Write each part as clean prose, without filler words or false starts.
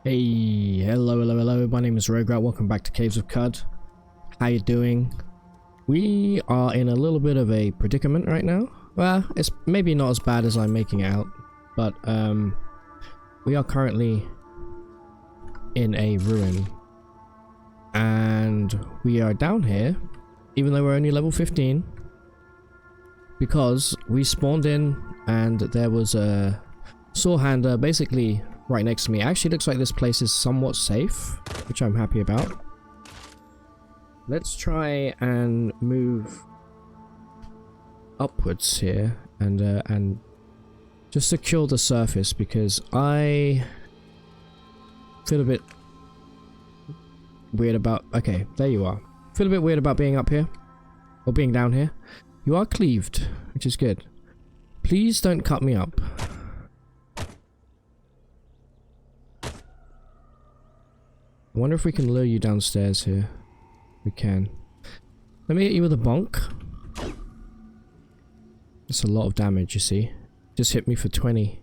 Hey, hello, my name is Roguelike, welcome back to Caves of Cud. How you doing? We are in a little bit of a predicament right now. Well, it's maybe not as bad as I'm making it out, but we are currently in a ruin. And we are down here, even though we're only level 15, because we spawned in and there was a sawhander basically right next to me. It actually looks like this place is somewhat safe, which I'm happy about. Let's try and move upwards here and just secure the surface, because I feel a bit weird about... Okay, there you are. Feel a bit weird about being up here, or being down here. You are cleaved, which is good. Please don't cut me up. I wonder if we can lure you downstairs here. We can. Let me hit you with a bonk. That's a lot of damage, you see. Just hit me for 20.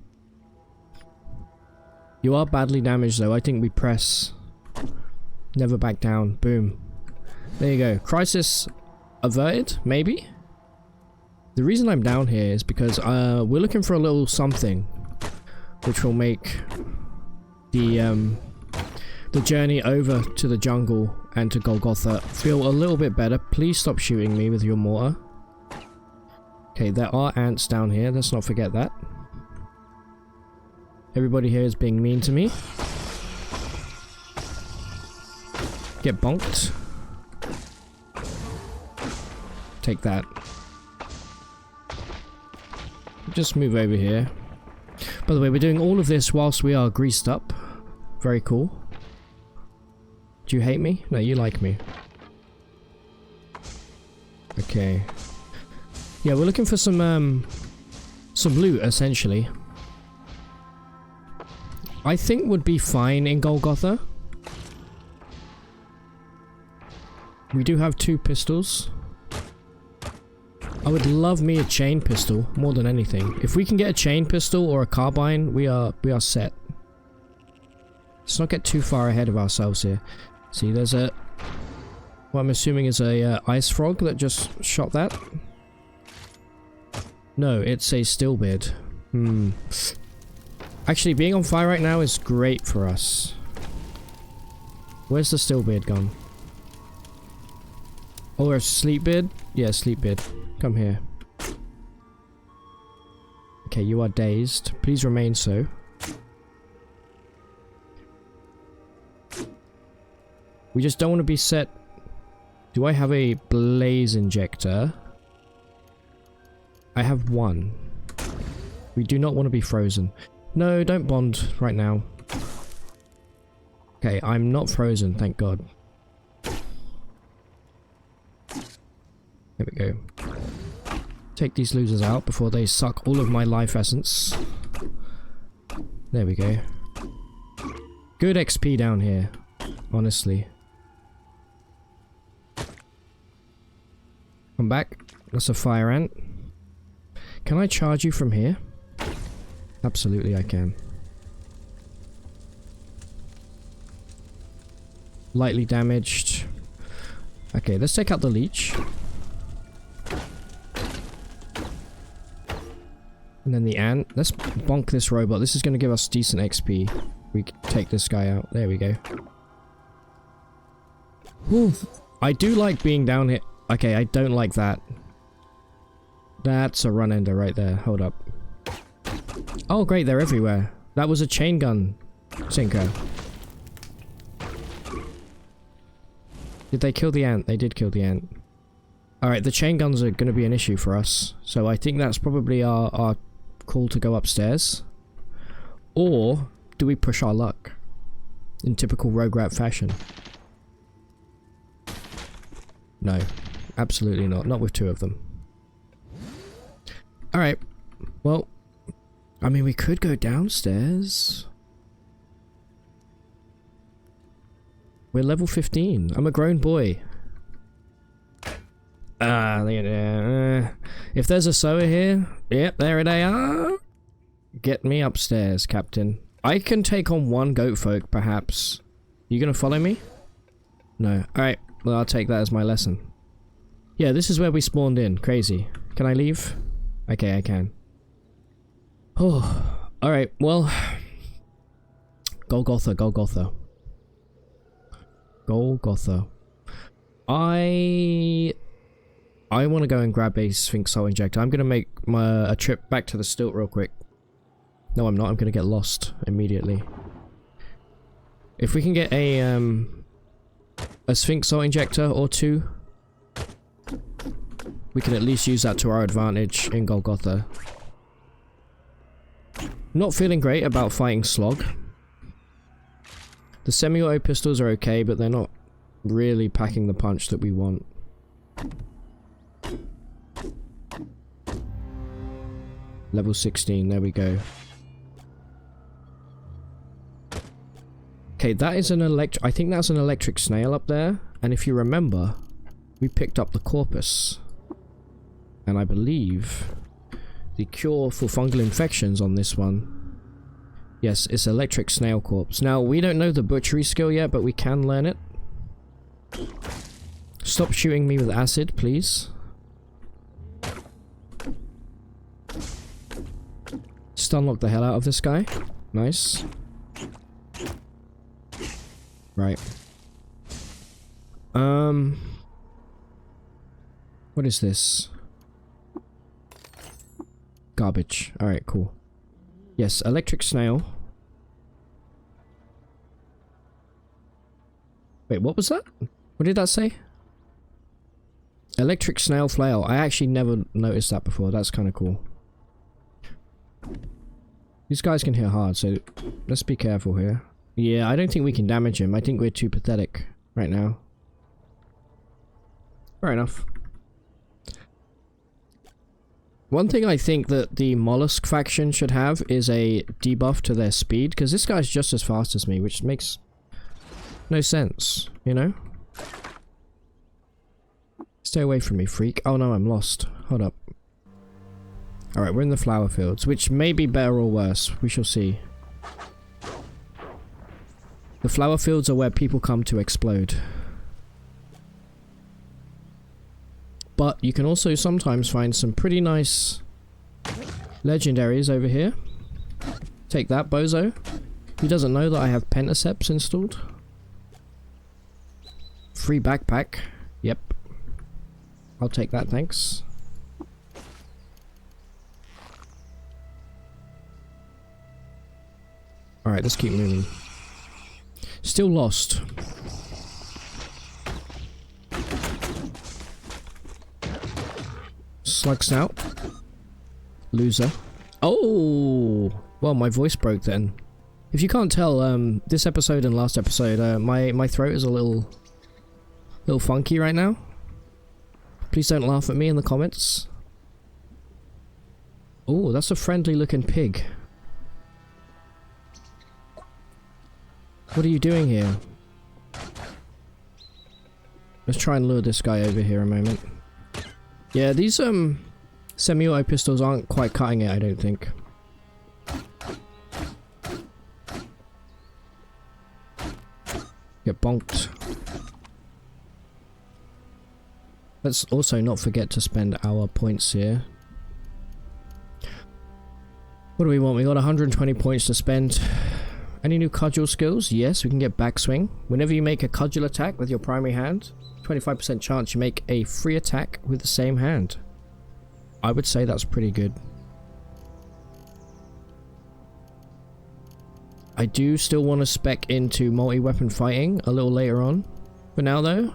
You are badly damaged though. I think we press. Never back down. Boom. There you go. Crisis averted, maybe? The reason I'm down here is because we're looking for a little something which will make the journey over to the jungle and to Golgotha feel a little bit better. Please stop shooting me with your mortar. Okay, there are ants down here. Let's not forget that. Everybody here is being mean to me. Get bonked. Take that. Just move over here. By the way, we're doing all of this whilst we are greased up. Very cool. Do you hate me? No, you like me. Okay. Yeah, we're looking for some loot, essentially. I think would be fine in Golgotha. We do have 2 pistols. I would love me a chain pistol more than anything. If we can get a chain pistol or a carbine, we are set. Let's not get too far ahead of ourselves here. See, there's a... what I'm assuming is a ice frog that just shot that. No, it's a stillbeard. Actually, being on fire right now is great for us. Where's the stillbeard gone? Or a sleepbeard? Yeah, sleepbeard. Come here. Okay, you are dazed. Please remain so. We just don't want to be set... Do I have a blaze injector? I have 1. We do not want to be frozen. No, don't bond right now. Okay, I'm not frozen, thank God. There we go. Take these losers out before they suck all of my life essence. There we go. Good XP down here, honestly. Come back. That's a fire ant. Can I charge you from here? Absolutely I can. Lightly damaged. Okay, let's take out the leech. And then the ant. Let's bonk this robot. This is going to give us decent XP. We can take this guy out. There we go. Whew. I do like being down here. Okay, I don't like that. That's a run ender right there. Hold up. Oh great, they're everywhere. That was a chain gun sinker. Did they kill the ant? They did kill the ant. Alright, the chain guns are going to be an issue for us. So I think that's probably our call to go upstairs. Or do we push our luck? In typical rogue rat fashion. No. Absolutely not. Not with 2 of them. Alright. Well, I mean, we could go downstairs. We're level 15. I'm a grown boy. If there's a sewer here... Yep, there they are. Get me upstairs, Captain. I can take on one goat folk, perhaps. You gonna follow me? No. Alright, well I'll take that as my lesson. Yeah, this is where we spawned in. Crazy. Can I leave? Okay, I can. Oh, alright, well... Golgotha, Golgotha. Golgotha. I want to go and grab a Sphinx Soul Injector. I'm going to make a trip back to the stilt real quick. No, I'm not. I'm going to get lost immediately. If we can get a Sphinx Soul Injector or two, we can at least use that to our advantage in Golgotha. Not feeling great about fighting Slog. The semi-auto pistols are okay, but they're not really packing the punch that we want. Level 16, there we go. Okay, that is an I think that's an electric snail up there. And if you remember, we picked up the corpus. And I believe the cure for fungal infections on this one. Yes, it's electric snail corpse. Now, we don't know the butchery skill yet, but we can learn it. Stop shooting me with acid, please. Stunlock the hell out of this guy. Nice. Right. What is this? Garbage. Alright, cool. Yes, electric snail. Wait, what was that? What did that say? Electric snail flail. I actually never noticed that before. That's kind of cool. These guys can hit hard, so let's be careful here. Yeah, I don't think we can damage him. I think we're too pathetic right now. Fair enough. One thing I think that the mollusk faction should have is a debuff to their speed, because this guy's just as fast as me, which makes no sense, you know? Stay away from me, freak. Oh no, I'm lost. Hold up. Alright, we're in the flower fields, which may be better or worse. We shall see. The flower fields are where people come to explode. But you can also sometimes find some pretty nice legendaries over here. Take that, bozo. He doesn't know that I have Pentaceps installed. Free backpack. Yep. I'll take that, thanks. Alright, let's keep moving. Still lost. Slug snout. Loser. Oh! Well, my voice broke then. If you can't tell, this episode and last episode, my throat is a little funky right now. Please don't laugh at me in the comments. Oh, that's a friendly looking pig. What are you doing here? Let's try and lure this guy over here a moment. Yeah, these semi-auto pistols aren't quite cutting it, I don't think. Get bonked. Let's also not forget to spend our points here. What do we want? We got 120 points to spend. Any new cudgel skills? Yes, we can get backswing. Whenever you make a cudgel attack with your primary hand, 25% chance you make a free attack with the same hand. I would say that's pretty good. I do still want to spec into multi-weapon fighting a little later on. For now though,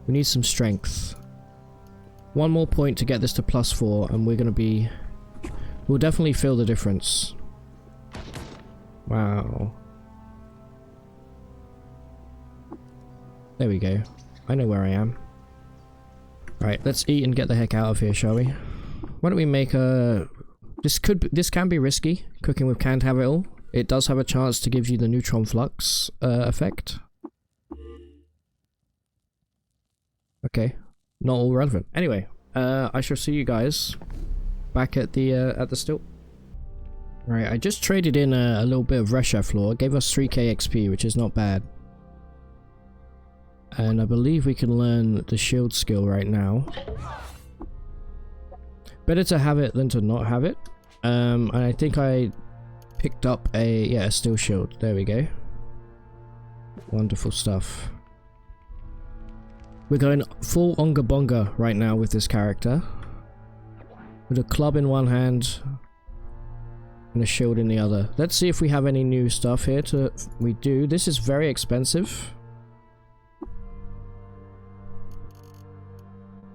we need some strength. One more point to get this to +4 and we're going to be... We'll definitely feel the difference. Wow. There we go. I know where I am. Alright, let's eat and get the heck out of here, shall we? Why don't we make a... This can be risky, cooking with canned habitol. It does have a chance to give you the neutron flux effect. Okay, not all relevant. Anyway, I shall see you guys back at the stilt. Right, I just traded in a little bit of Reshaflor. It gave us 3k XP, which is not bad. And I believe we can learn the shield skill right now. Better to have it than to not have it. And I think I picked up a steel shield. There we go. Wonderful stuff. We're going full Onga Bonga right now with this character. With a club in one hand and a shield in the other. Let's see if we have any new stuff here. We do. This is very expensive.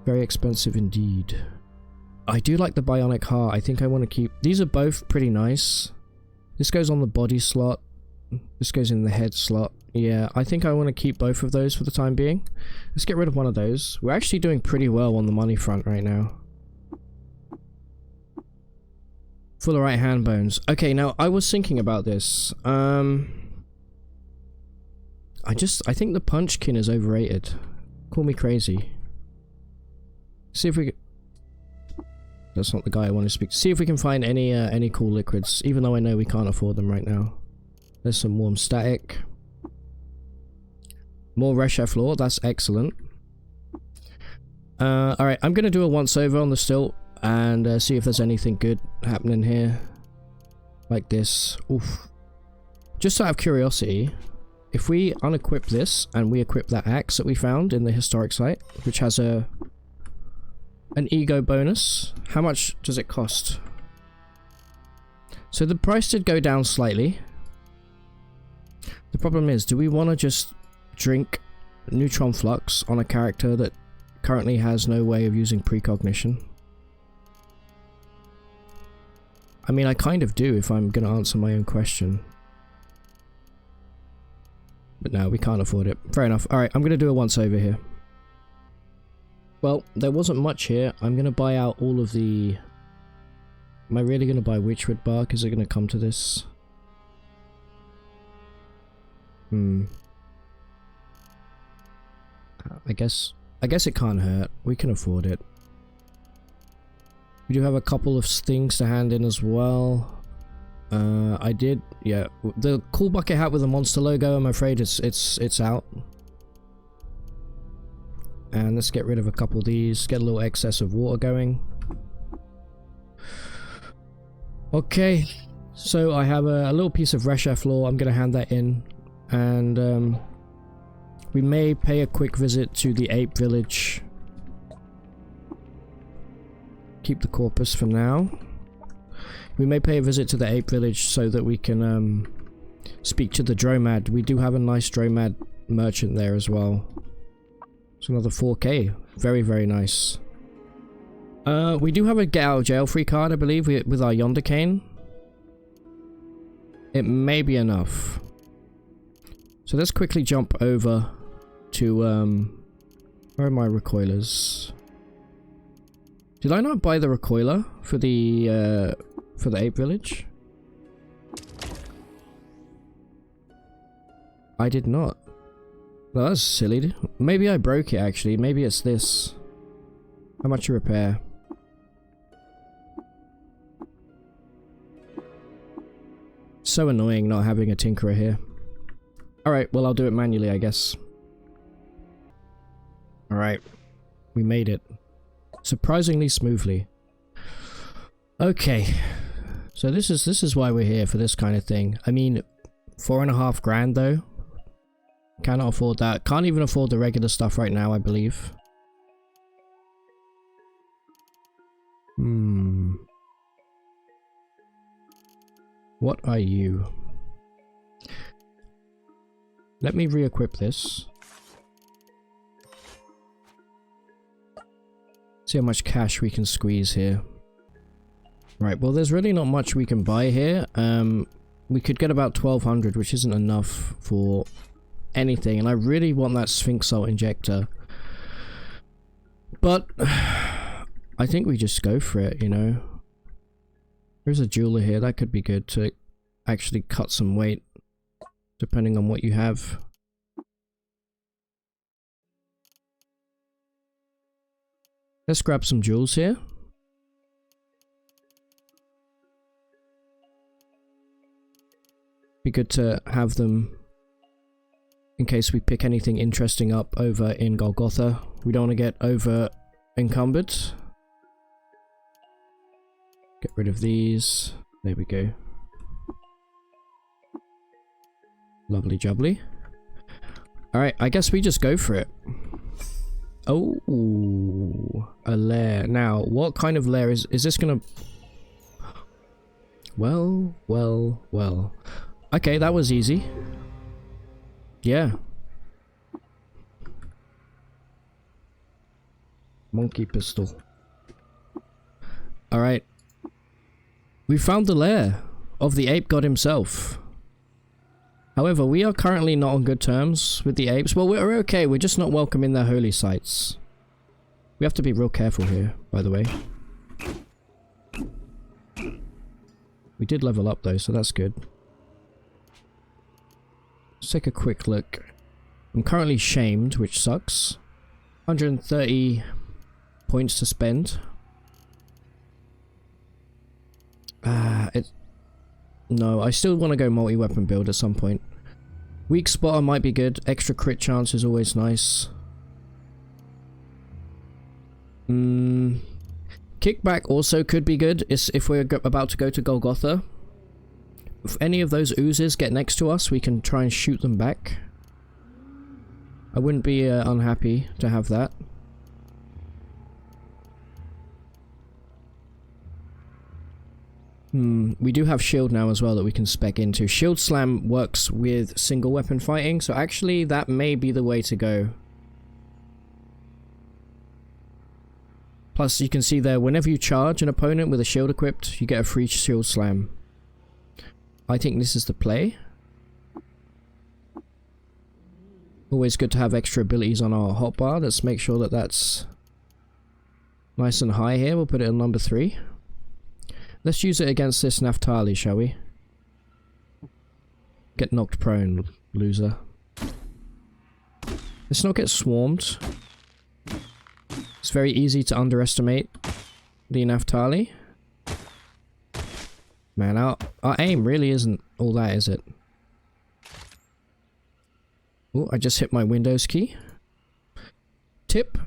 Very expensive indeed. I do like the bionic heart. I think I want to keep... These are both pretty nice. This goes on the body slot. This goes in the head slot. Yeah, I think I want to keep both of those for the time being. Let's get rid of one of those. We're actually doing pretty well on the money front right now. For the right hand bones. Okay, now I was thinking about this. I think the Punchkin is overrated. Call me crazy. See if we can... That's not the guy I want to speak to. See if we can find any cool liquids, even though I know we can't afford them right now. There's some warm static. More Reshaflor, that's excellent. Alright, I'm gonna do a once over on the stilt and see if there's anything good happening here. Like this. Oof. Just out of curiosity, if we unequip this and we equip that axe that we found in the historic site, which has an ego bonus, how much does it cost? So the price did go down slightly. The problem is, do we want to just drink neutron flux on a character that currently has no way of using precognition? I mean, I kind of do if I'm going to answer my own question. But no, we can't afford it. Fair enough. Alright, I'm going to do a once over here. Well, there wasn't much here. I'm going to buy out all of the... Am I really going to buy Witchwood bark? Is it going to come to this? I guess it can't hurt. We can afford it. We do have a couple of things to hand in as well. I did, yeah. The cool bucket hat with the monster logo, I'm afraid it's out. And let's get rid of a couple of these. Get a little excess of water going. Okay. So I have a little piece of Reshaflor. I'm going to hand that in. And we may pay a quick visit to the ape village. Keep the corpus for now. We may pay a visit to the ape village so that we can speak to the Dromad. We do have a nice Dromad merchant there as well. It's another 4k. Very, very nice. We do have a get out of jail free card, I believe, with our Yonder Cane. It may be enough. So let's quickly jump over to where are my recoilers? Did I not buy the recoiler for the ape village? I did not. Well, that's silly. Maybe I broke it actually. Maybe it's this. How much a repair? So annoying not having a tinkerer here. Alright, well I'll do it manually, I guess. Alright. We made it. Surprisingly smoothly. Okay. So this is why we're here, for this kind of thing. I mean, 4.5 grand though. Cannot afford that. Can't even afford the regular stuff right now, I believe. What are you? Let me re-equip this. See how much cash we can squeeze here. Right, well there's really not much we can buy here. We could get about 1200, which isn't enough for anything, and I really want that Sphinx Salt injector. But I think we just go for it, you know. There's a jeweler here, that could be good to actually cut some weight, depending on what you have. Let's grab some jewels here. Be good to have them in case we pick anything interesting up over in Golgotha. We don't want to get over encumbered. Get rid of these. There we go. Lovely jubbly. Alright, I guess we just go for it. Oh, a lair. Now, what kind of lair is this gonna... Well. Okay, that was easy. Yeah. Monkey pistol. Alright. We found the lair of the ape god himself. However, we are currently not on good terms with the apes. Well, we're okay, we're just not welcome in their holy sites. We have to be real careful here, by the way. We did level up though, so that's good. Let's take a quick look. I'm currently shamed, which sucks. 130 points to spend. No, I still want to go multi-weapon build at some point. Weak spotter might be good. Extra crit chance is always nice. Kickback also could be good if we're about to go to Golgotha. If any of those oozes get next to us, we can try and shoot them back. I wouldn't be unhappy to have that. We do have shield now as well that we can spec into. Shield slam works with single weapon fighting, so actually that may be the way to go. Plus you can see there, whenever you charge an opponent with a shield equipped, you get a free shield slam. I think this is the play. Always good to have extra abilities on our hotbar. Let's make sure that that's nice and high here. We'll put it on number 3. Let's use it against this Naphtali, shall we? Get knocked prone, loser. Let's not get swarmed. It's very easy to underestimate the Naphtali. Man, our aim really isn't all that, is it? Oh, I just hit my Windows key. Tip.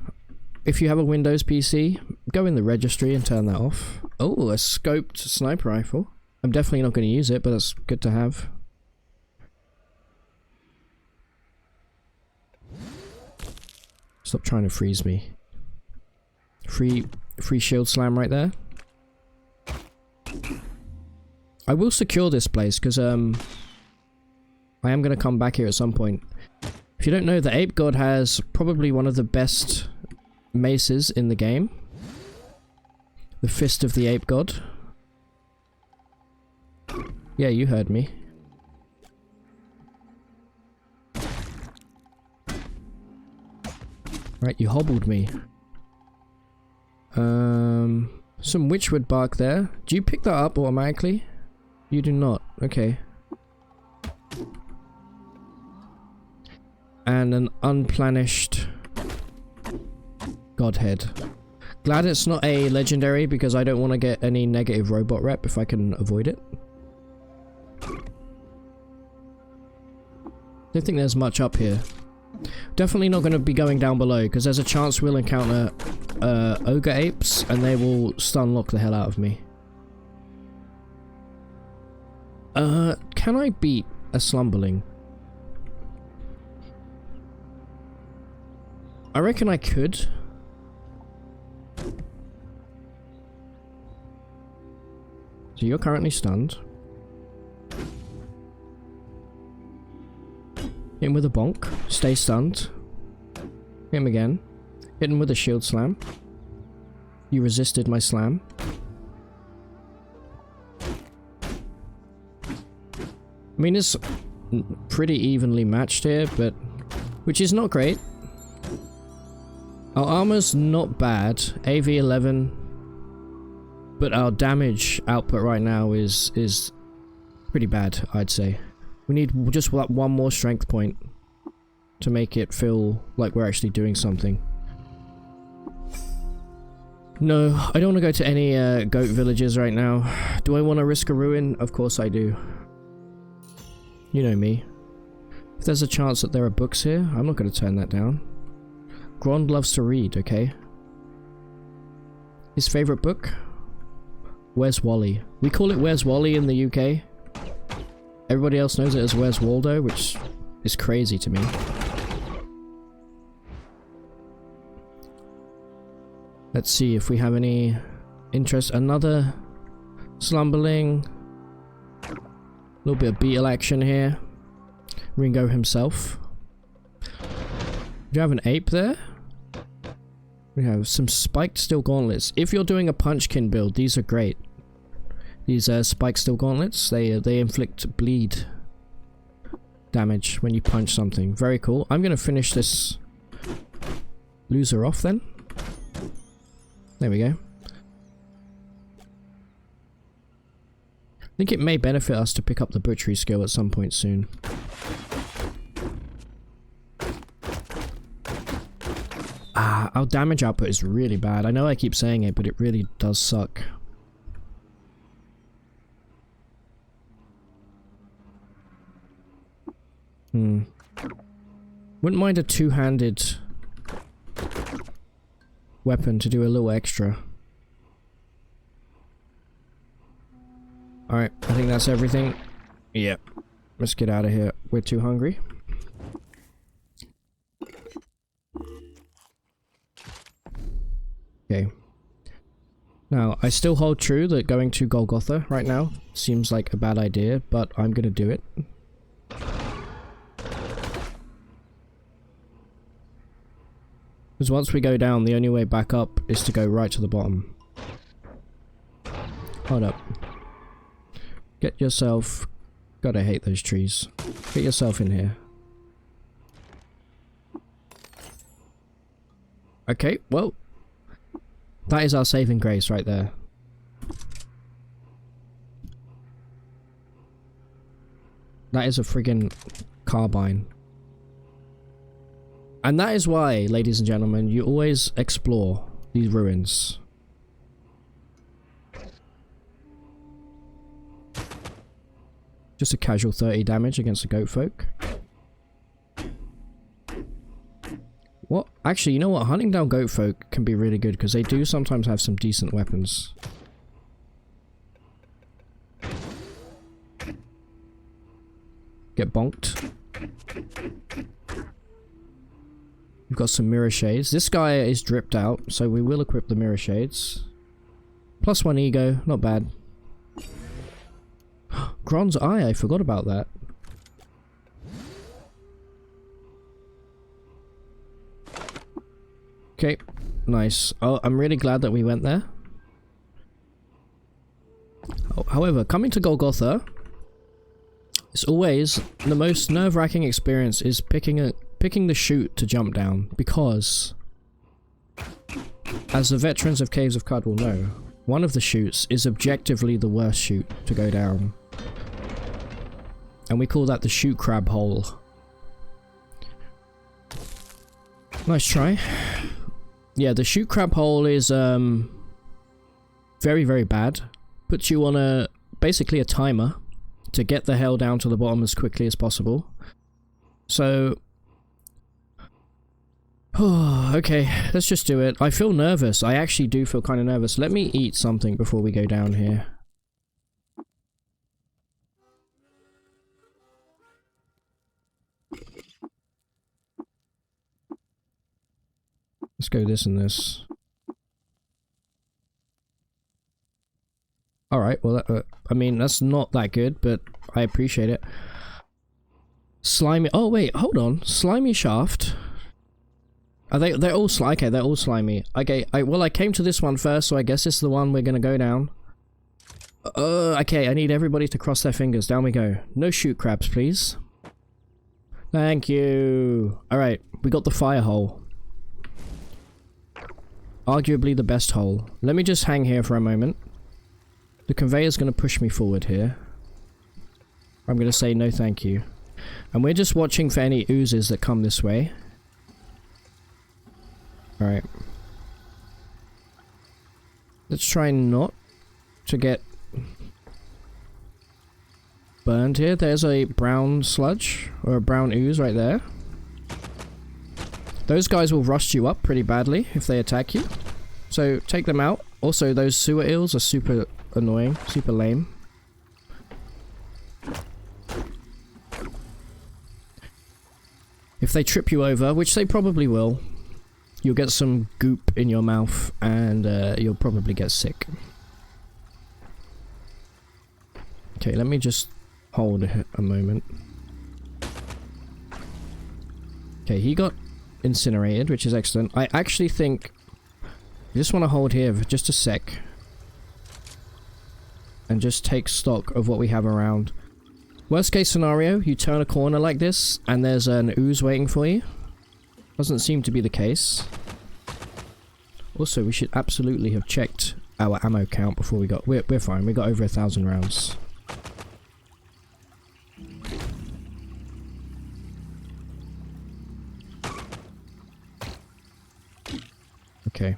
If you have a Windows PC, go in the registry and turn that off. Oh, a scoped sniper rifle. I'm definitely not going to use it, but it's good to have. Stop trying to freeze me. Free shield slam right there. I will secure this place because I am going to come back here at some point. If you don't know, the Ape God has probably one of the best maces in the game. The Fist of the Ape God. Yeah, you heard me. Right, you hobbled me. Some witchwood bark there. Do you pick that up automatically? You do not. Okay. And an unplanished Godhead. Glad it's not a legendary because I don't want to get any negative robot rep if I can avoid it. Don't think there's much up here. Definitely not going to be going down below because there's a chance we'll encounter ogre apes and they will stun lock the hell out of me. Can I beat a slumberling? I reckon I could. So you're currently stunned. Hit him with a bonk. Stay stunned. Hit him again. Hit him with a shield slam. You resisted my slam. I mean, it's pretty evenly matched here, but... which is not great. Our armor's not bad. AV11. But our damage output right now is pretty bad, I'd say. We need just one more strength point to make it feel like we're actually doing something. No, I don't want to go to any goat villages right now. Do I want to risk a ruin? Of course I do. You know me. If there's a chance that there are books here, I'm not going to turn that down. Grond loves to read, okay? His favourite book? Where's Wally? We call it Where's Wally in the UK. Everybody else knows it as Where's Waldo, which is crazy to me. Let's see if we have any interest. Another slumberling. A little bit of beetle action here. Ringo himself. Do you have an ape there? We have some spiked steel gauntlets. If you're doing a punchkin build, these are great. These spiked steel gauntlets, they inflict bleed damage when you punch something. Very cool. I'm gonna finish this loser off then. There we go. I think it may benefit us to pick up the butchery skill at some point soon. Our damage output is really bad. I know I keep saying it, but it really does suck. Wouldn't mind a two-handed weapon to do a little extra. Alright, I think that's everything. Yep. Let's get out of here. We're too hungry. Okay. Now, I still hold true that going to Golgotha right now seems like a bad idea, but I'm gonna do it. Because once we go down, the only way back up is to go right to the bottom. Hold up. Get yourself... God, I hate those trees. Get yourself in here. Okay, well... that is our saving grace right there. That is a friggin' carbine. And that is why, ladies and gentlemen, you always explore these ruins. Just a casual 30 damage against the goat folk. What? Actually, you know what? Hunting down goat folk can be really good because they do sometimes have some decent weapons. Get bonked. We've got some mirror shades. This guy is dripped out, so we will equip the mirror shades. +1 ego, not bad. Grond's eye, I forgot about that. Okay, nice. Oh, I'm really glad that we went there. However, coming to Golgotha, it's always the most nerve-wracking experience is picking the chute to jump down, because as the veterans of Caves of Qud will know, one of the chutes is objectively the worst chute to go down. And we call that the chute crab hole. Nice try. Yeah, the chute crab hole is very, very bad. Puts you on basically a timer to get the hell down to the bottom as quickly as possible. So... okay, let's just do it. I feel nervous. I actually do feel kind of nervous. Let me eat something before we go down here. Let's go this and this. Alright, well, I mean, that's not that good, but I appreciate it. Slimy... oh, wait, hold on. Slimy shaft... are they... they're all slimy. Okay, they're all slimy. Okay, well, I came to this one first, so I guess it's the one we're gonna go down. Okay, I need everybody to cross their fingers. Down we go. No shoot crabs, please. Thank you. Alright, we got the fire hole. Arguably the best hole. Let me just hang here for a moment. The conveyor's gonna push me forward here. I'm gonna say no thank you. And we're just watching for any oozes that come this way. Alright. Let's try not to get burned here. There's a brown sludge, or a brown ooze right there. Those guys will rust you up pretty badly if they attack you. So take them out. Also, those sewer eels are super annoying, super lame. If they trip you over, which they probably will, you'll get some goop in your mouth and you'll probably get sick. Okay, let me just hold a moment. Okay, he got incinerated, which is excellent. I actually think I just want to hold here for just a sec and just take stock of what we have around. Worst case scenario, you turn a corner like this and there's an ooze waiting for you. Doesn't seem to be the case. Also, we should absolutely have checked our ammo count before we got... We're fine, we got over 1,000 rounds. Okay.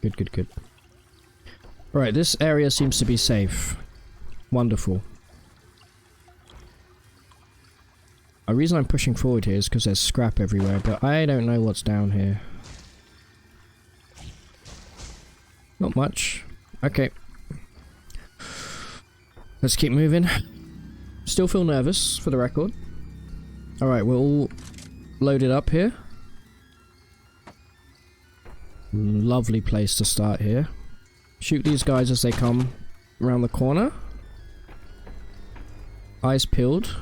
Good, good, good. Right, this area seems to be safe. Wonderful. The reason I'm pushing forward here is because there's scrap everywhere, but I don't know what's down here. Not much. Okay. Let's keep moving. Still feel nervous, for the record. Alright, we're all loaded up here. Lovely place to start here. Shoot these guys as they come around the corner. Eyes peeled.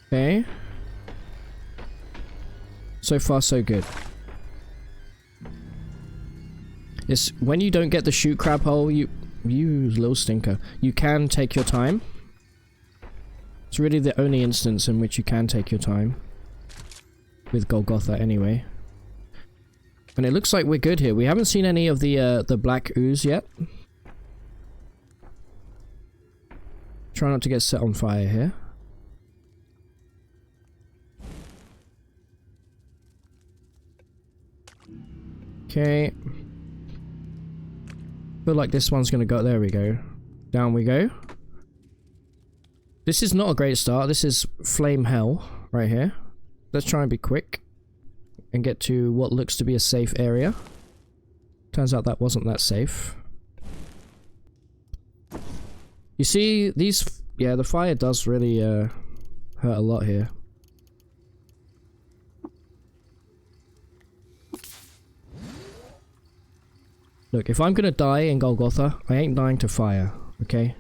Okay. So far, so good. It's when you don't get the shoot crab hole, you little stinker. You can take your time. It's really the only instance in which you can take your time. With Golgotha, anyway. And it looks like we're good here. We haven't seen any of the black ooze yet. Try not to get set on fire here. Okay. Feel like this one's gonna go. There we go. Down we go. This is not a great start. This is flame hell right here. Let's try and be quick and get to what looks to be a safe area. Turns out that wasn't that safe. You see, these... Yeah, the fire does really hurt a lot here. Look, if I'm gonna die in Golgotha, I ain't dying to fire, okay?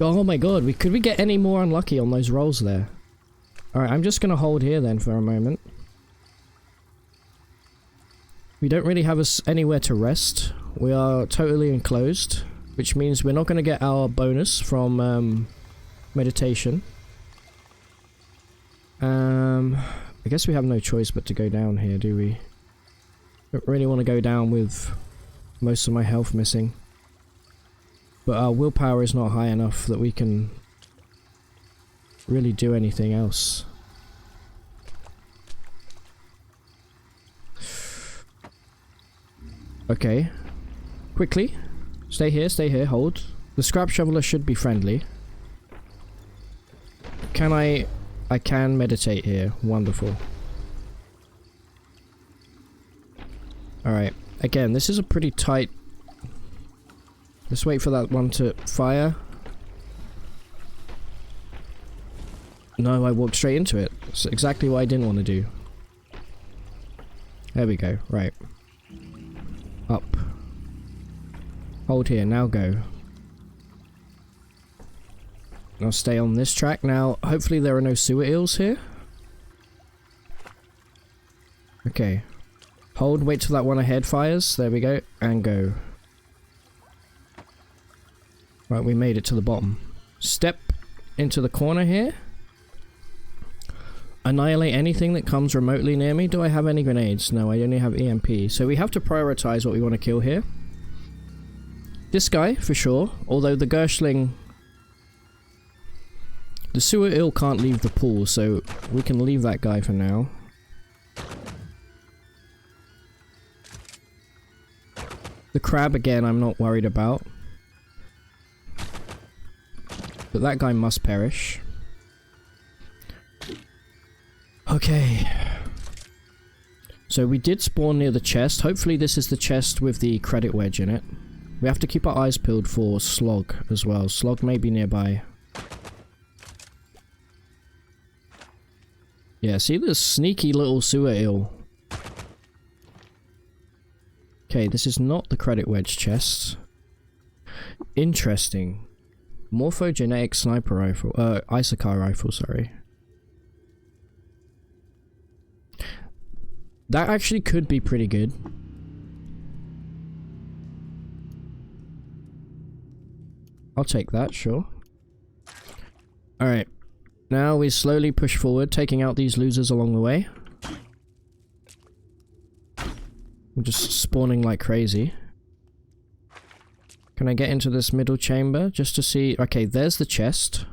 Oh my god, could we get any more unlucky on those rolls there? Alright, I'm just gonna hold here then for a moment. We don't really have anywhere to rest. We are totally enclosed, which means we're not gonna get our bonus from meditation. I guess we have no choice but to go down here, do we? Don't really want to go down with most of my health missing. But our willpower is not high enough that we can really do anything else. Okay. Quickly. Stay here, hold. The scrap shoveler should be friendly. Can I can meditate here. Wonderful. Alright. Again, this is a pretty tight... Let's wait for that one to fire. No, I walked straight into it. That's exactly what I didn't want to do. There we go. Right. Up. Hold here. Now go. I'll stay on this track. Now, hopefully there are no sewer eels here. Okay. Hold, wait till that one ahead fires. There we go. And go. Right, we made it to the bottom. Step into the corner here. Annihilate anything that comes remotely near me. Do I have any grenades? No, I only have EMP. So we have to prioritize what we want to kill here. This guy, for sure. Although the Gershling The sewer eel can't leave the pool, so we can leave that guy for now. The crab, again, I'm not worried about. But that guy must perish. Okay. So we did spawn near the chest. Hopefully this is the chest with the credit wedge in it. We have to keep our eyes peeled for Slog as well. Slog may be nearby. Yeah, see this sneaky little sewer eel. Okay, this is not the credit wedge chest. Interesting. Morphogenetic sniper rifle. Isukai rifle, sorry. That actually could be pretty good. I'll take that, sure. Alright. Now we slowly push forward, taking out these losers along the way. We're just spawning like crazy. Can I get into this middle chamber just to see? Okay, there's the chest.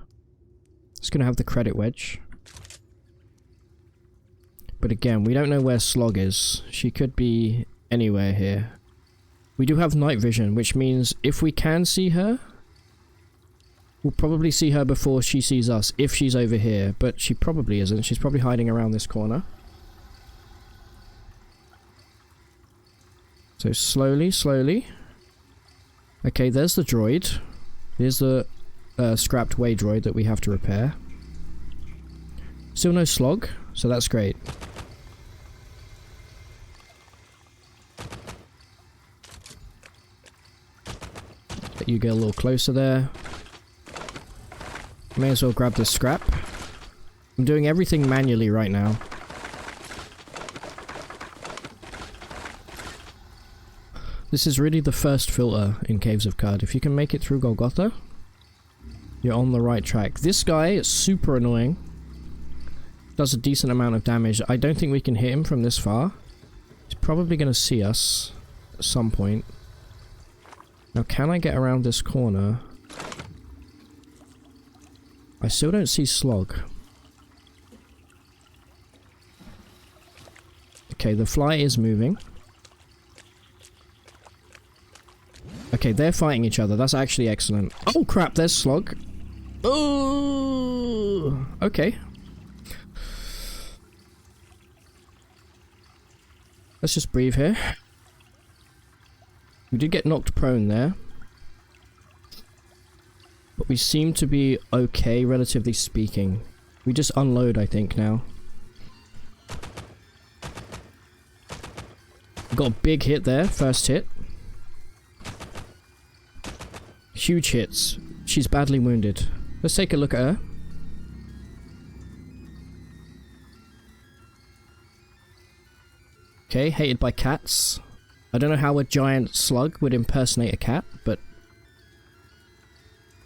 It's gonna have the credit wedge. But again, we don't know where Slog is. She could be anywhere here. We do have night vision, which means if we can see her, we'll probably see her before she sees us, if she's over here. But she probably isn't. She's probably hiding around this corner. So slowly, slowly. Okay, there's the droid. Here's the scrapped way droid that we have to repair. Still no Slog, so that's great. Let you get a little closer there. May as well grab this scrap. I'm doing everything manually right now. This is really the first filter in Caves of Qud. If you can make it through Golgotha, you're on the right track. This guy is super annoying. Does a decent amount of damage. I don't think we can hit him from this far. He's probably going to see us at some point. Now, can I get around this corner? I still don't see Slog. Okay, the fly is moving. Okay, they're fighting each other. That's actually excellent. Oh crap, there's Slog. Oh, okay. Let's just breathe here. We did get knocked prone there. But we seem to be okay, relatively speaking. We just unload, I think, now. Got a big hit there, first hit. Huge hits. She's badly wounded. Let's take a look at her. Okay, hated by cats. I don't know how a giant slug would impersonate a cat, but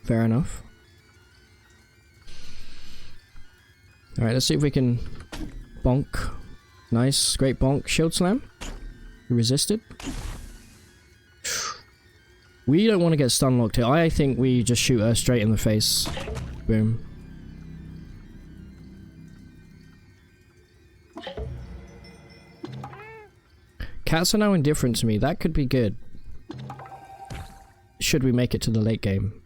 fair enough. Alright, let's see if we can bonk. Nice, great bonk. Shield slam. We resisted. We don't want to get stun locked here. I think we just shoot her straight in the face. Boom. Cats are now indifferent to me. That could be good. Should we make it to the late game.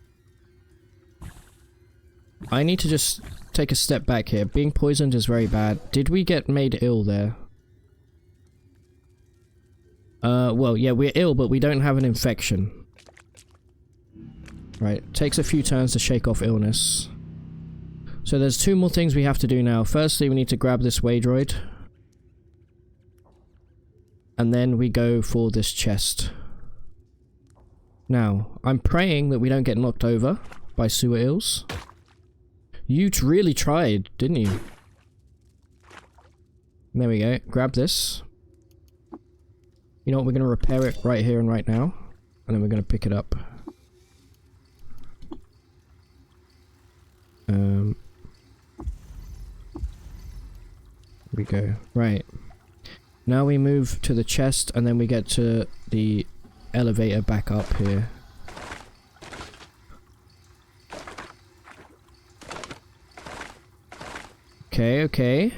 I need to just take a step back here. Being poisoned is very bad. Did we get made ill there? Well, yeah, we're ill, but we don't have an infection. Right, takes a few turns to shake off illness. So there's two more things we have to do now. Firstly, we need to grab this way droid. And then we go for this chest. Now, I'm praying that we don't get knocked over by sewer eels. You really tried, didn't you? There we go. Grab this. You know what? We're going to repair it right here and right now. And then we're going to pick it up. Here we go. Right. Now we move to the chest and then we get to the elevator back up here. Okay, okay.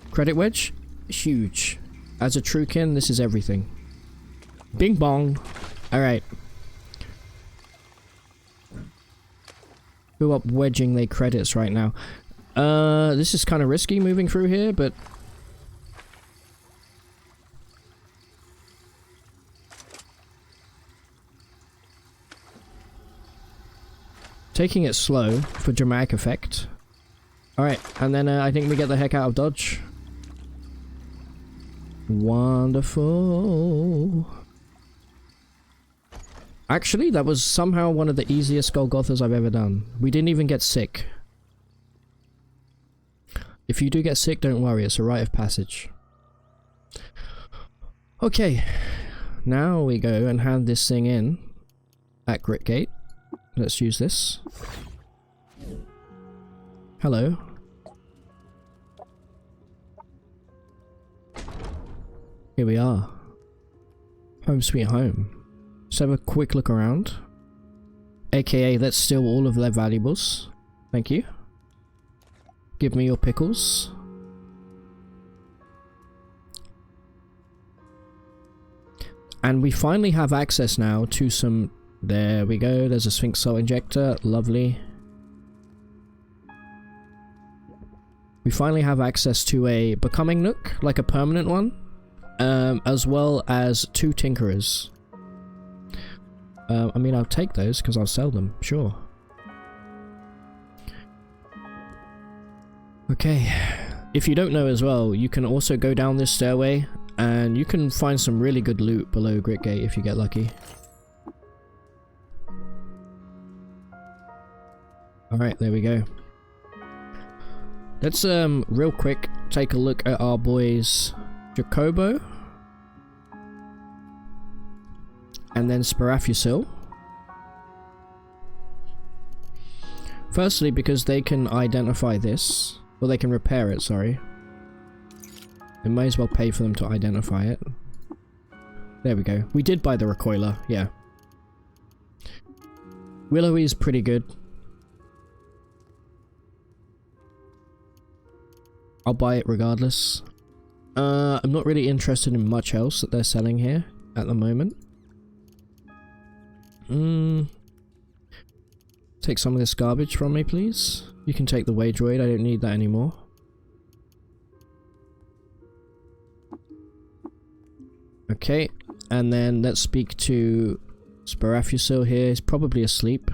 Credit wedge? Huge. As a Truekin, this is everything. Bing bong. Alright. Who up wedging their credits right now? This is kind of risky moving through here, but... taking it slow for dramatic effect. Alright, and then I think we get the heck out of dodge. Wonderful. Actually, that was somehow one of the easiest Golgothas I've ever done. We didn't even get sick. If you do get sick, don't worry, it's a rite of passage. Okay, now we go and hand this thing in at Gritgate. Let's use this. Hello. Here we are. Home sweet home. Let's have a quick look around. AKA, let's steal all of their valuables. Thank you. Give me your pickles. And we finally have access now to some... there we go, there's a Sphinx Soul Injector, lovely. We finally have access to a Becoming Nook, like a permanent one, as well as 2 Tinkerers. I mean, I'll take those because I'll sell them, sure. Okay, if you don't know as well, you can also go down this stairway and you can find some really good loot below Gritgate if you get lucky. Alright, there we go. Let's real quick take a look at our boys Jacobo and then Sparafusil. Firstly, because they can identify this, or they can repair it, sorry. It may as well pay for them to identify it. There we go. We did buy the recoiler, yeah. Willowy is pretty good. I'll buy it regardless. I'm not really interested in much else that they're selling here at the moment. Take some of this garbage from me, please. You can take the way droid, I don't need that anymore. Okay, and then let's speak to Sparafusil here. He's probably asleep.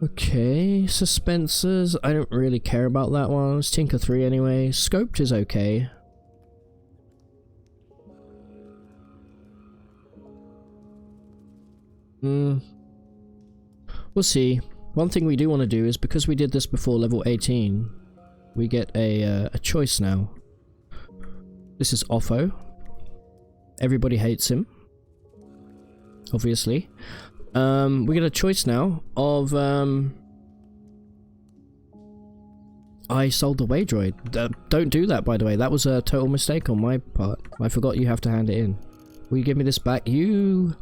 Okay, Suspensors, I don't really care about that one. It's Tinker 3 anyway. Scoped is okay. We'll see. One thing we do want to do is, because we did this before level 18, we get a choice now. This is Offo. Everybody hates him. Obviously. We get a choice now of, I sold the way droid. Don't do that, by the way. That was a total mistake on my part. I forgot you have to hand it in. Will you give me this back? You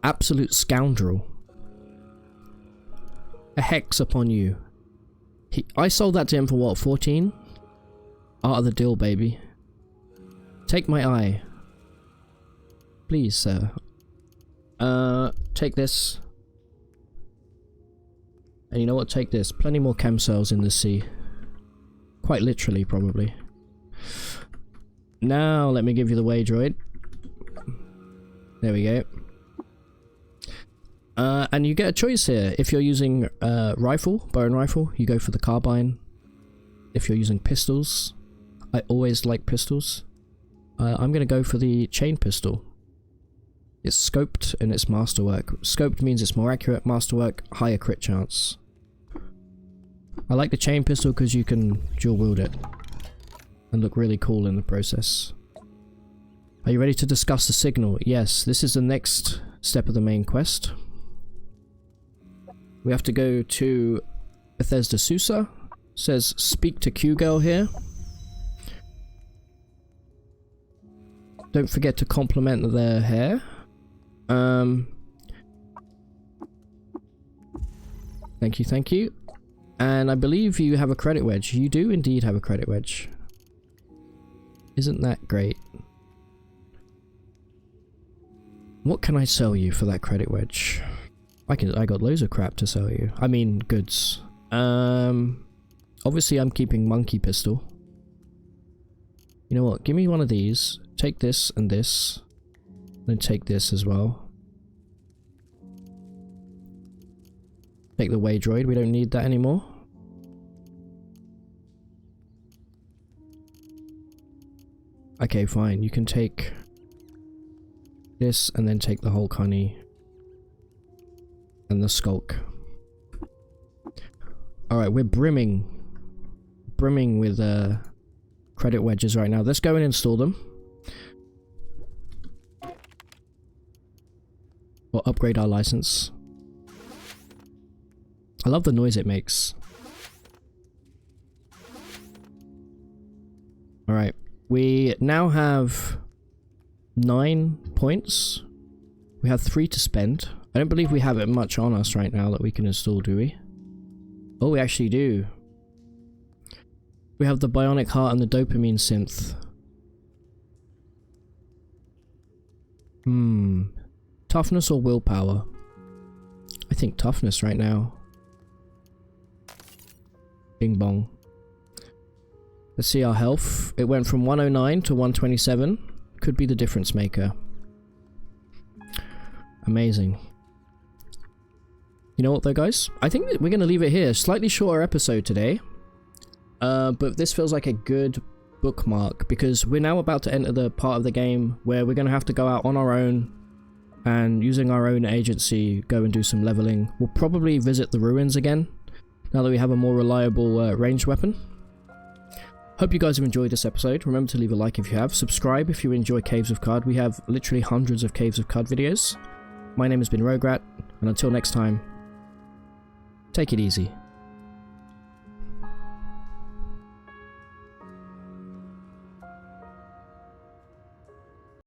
absolute scoundrel. A hex upon you. I sold that to him for what, 14? Art of the deal, baby. Take my eye. Please, sir. Take this. And you know what? Take this. Plenty more chem cells in the sea. Quite literally, probably. Now, let me give you the way droid. There we go. And you get a choice here. If you're using rifle, bow and rifle, you go for the carbine. If you're using pistols, I always like pistols. I'm gonna go for the chain pistol. It's scoped and it's masterwork. Scoped means it's more accurate, masterwork, higher crit chance. I like the chain pistol because you can dual wield it and look really cool in the process. Are you ready to discuss the signal? Yes, this is the next step of the main quest. We have to go to Bethesda Susa. Says speak to Q-Girl here. Don't forget to compliment their hair. Thank you, thank you. And I believe you have a credit wedge. You do indeed have a credit wedge. Isn't that great? What can I sell you for that credit wedge? I got loads of crap to sell you. I mean, goods. Obviously I'm keeping monkey pistol. You know what? Give me one of these. Take this and this. And take this as well. Take the way droid. We don't need that anymore. Okay, fine. You can take this and then take the whole Connie and the skulk. Alright, we're brimming with credit wedges right now. Let's go and install them. Or upgrade our license. I love the noise it makes. Alright, we now have 9 points. We have 3 to spend. I don't believe we have it much on us right now that we can install, do we? Oh, we actually do. We have the bionic heart and the dopamine synth. Toughness or willpower? I think toughness right now. Bing bong. Let's see our health. It went from 109 to 127. Could be the difference maker. Amazing. You know what though, guys? I think that we're going to leave it here. Slightly shorter episode today. But this feels like a good bookmark because we're now about to enter the part of the game where we're going to have to go out on our own and using our own agency go and do some leveling. We'll probably visit the ruins again now that we have a more reliable ranged weapon. Hope you guys have enjoyed this episode. Remember to leave a like if you have. Subscribe if you enjoy Caves of Card. We have literally hundreds of Caves of Card videos. My name has been Rograt, and until next time, take it easy.